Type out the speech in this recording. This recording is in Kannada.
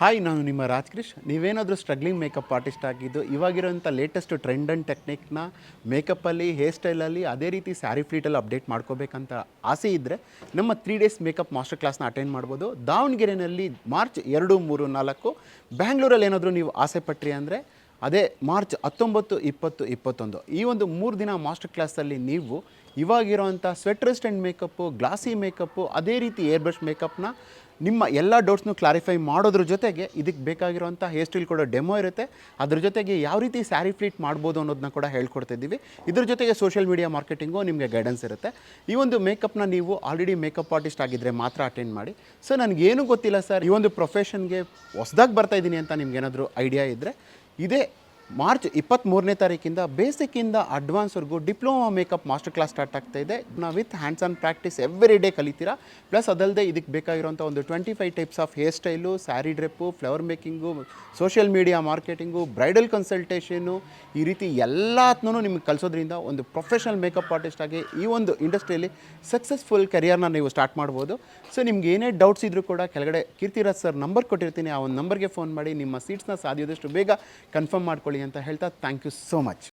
ಹಾಯ್, ನಾನು ನಿಮ್ಮ ರಾಜ್‌ಕ್ರಿಶ್. ನೀವೇನಾದರೂ ಸ್ಟ್ರಗ್ಲಿಂಗ್ ಮೇಕಪ್ ಆರ್ಟಿಸ್ಟ್ ಆಗಿದ್ದು, ಇವಾಗಿರೋಂಥ ಲೇಟೆಸ್ಟ್ ಟ್ರೆಂಡ್ ಆ್ಯಂಡ್ ಟೆಕ್ನಿಕ್‌ನ ಮೇಕಪ್ಪಲ್ಲಿ, ಹೇರ್ ಸ್ಟೈಲಲ್ಲಿ, ಅದೇ ರೀತಿ ಸ್ಯಾರಿ ಫ್ಲೀಟಲ್ಲಿ ಅಪ್ಡೇಟ್ ಮಾಡ್ಕೋಬೇಕಂತ ಆಸೆ ಇದ್ದರೆ, ನಮ್ಮ 3 ಡೇಸ್ ಮೇಕಪ್ ಮಾಸ್ಟರ್ ಕ್ಲಾಸ್‌ನ ಅಟೆಂಡ್ ಮಾಡ್ಬೋದು. ದಾವಣಗೆರೆಯಲ್ಲಿ ಮಾರ್ಚ್ 2, 3, 4. ಬ್ಯಾಂಗ್ಳೂರಲ್ಲಿ ಏನಾದರೂ ನೀವು ಆಸೆ ಪಟ್ರಿ ಅಂದರೆ ಅದೇ ಮಾರ್ಚ್ 19, 20, 21. ಈ ಒಂದು 3 ದಿನ ಮಾಸ್ಟರ್ ಕ್ಲಾಸಲ್ಲಿ ನೀವು ಇವಾಗಿರೋವಂಥ ಸ್ವೆಟ್ ರೆಸಿಸ್ಟೆಂಟ್ ಮೇಕಪ್ಪು, ಗ್ಲಾಸಿ ಮೇಕಪ್ಪು, ಅದೇ ರೀತಿ ಏರ್ ಬ್ರಷ್ ಮೇಕಪ್ನ ನಿಮ್ಮ ಎಲ್ಲ ಡೌಟ್ಸ್ನು ಕ್ಲಾರಿಫೈ ಮಾಡೋದ್ರ ಜೊತೆಗೆ ಇದಕ್ಕೆ ಬೇಕಾಗಿರೋಂಥ ಹೇರ್ ಸ್ಟೈಲ್ ಕೂಡ ಡೆಮೋ ಇರುತ್ತೆ. ಅದ್ರ ಜೊತೆಗೆ ಯಾವ ರೀತಿ ಸ್ಯಾರಿ ಫ್ಲೀಟ್ ಮಾಡ್ಬೋದು ಅನ್ನೋದನ್ನ ಕೂಡ ಹೇಳ್ಕೊಡ್ತಿದ್ದೀವಿ. ಇದ್ರ ಜೊತೆಗೆ ಸೋಷಿಯಲ್ ಮೀಡಿಯಾ ಮಾರ್ಕೆಟಿಂಗು ನಿಮಗೆ ಗೈಡೆನ್ಸ್ ಇರುತ್ತೆ. ಈ ಒಂದು ಮೇಕಪ್ನ ನೀವು ಆಲ್ರೆಡಿ ಮೇಕಪ್ ಆರ್ಟಿಸ್ಟ್ ಆಗಿದ್ದರೆ ಮಾತ್ರ ಅಟೆಂಡ್ ಮಾಡಿ. ಸೊ ನನಗೇನು ಗೊತ್ತಿಲ್ಲ ಸರ್, ಈ ಒಂದು ಪ್ರೊಫೆಷನ್ಗೆ ಹೊಸ್ದಾಗಿ ಬರ್ತಾಯಿದ್ದೀನಿ ಅಂತ ನಿಮ್ಗೇನಾದರೂ ಐಡಿಯಾ ಇದ್ದರೆ, ಇದೇ ಮಾರ್ಚ್ 23ನೇ ತಾರೀಕಿಂದ ಬೇಸಿಕ್ಕಿಂದ ಅಡ್ವಾನ್ಸ್ವರೆಗೂ diploma makeup master class start ಆಗ್ತಾ ಇದೆ. ನಾವು with hands on practice every day ಕಲಿತೀರಾ. ಪ್ಲಸ್ ಅದಲ್ಲದೆ ಇದಕ್ಕೆ ಬೇಕಾಗಿರೋಂಥ ಒಂದು 25 types of hair style, sari drape, flower making, social media marketing, bridal consultation, ಈ ರೀತಿ ಎಲ್ಲದನ್ನೂ ನಿಮಗೆ ಕಲಿಸೋದ್ರಿಂದ ಒಂದು ಪ್ರೊಫೆಷನಲ್ ಮೇಕಪ್ ಆರ್ಟಿಸ್ಟ್ ಆಗಿ ಈ ಒಂದು ಇಂಡಸ್ಟ್ರಿಯಲ್ಲಿ ಸಕ್ಸಸ್ಫುಲ್ ಕೆರಿಯರ್ನ ನೀವು ಸ್ಟಾರ್ಟ್ ಮಾಡ್ಬೋದು. ಸೊ ನಿಮ್ಗೆ ಏನೇ ಡೌಟ್ಸ್ ಇದ್ದರೂ ಕೂಡ ಕೆಳಗಡೆ ಕೀರ್ತಿರಾಜ್ ಸರ್ ನಂಬರ್ ಕೊಟ್ಟಿರ್ತೀನಿ. ಆ ಒಂದು ನಂಬರ್ಗೆ ಫೋನ್ ಮಾಡಿ ನಿಮ್ಮ ಸೀಟ್ಸ್ನ ಸಾಧ್ಯದಷ್ಟು ಬೇಗ ಕನ್ಫರ್ಮ್ ಮಾಡ್ಕೊಳ್ಳಿ ಅಂತ ಹೇಳ್ತಾ ಥ್ಯಾಂಕ್ ಯು ಸೋ ಮಚ್.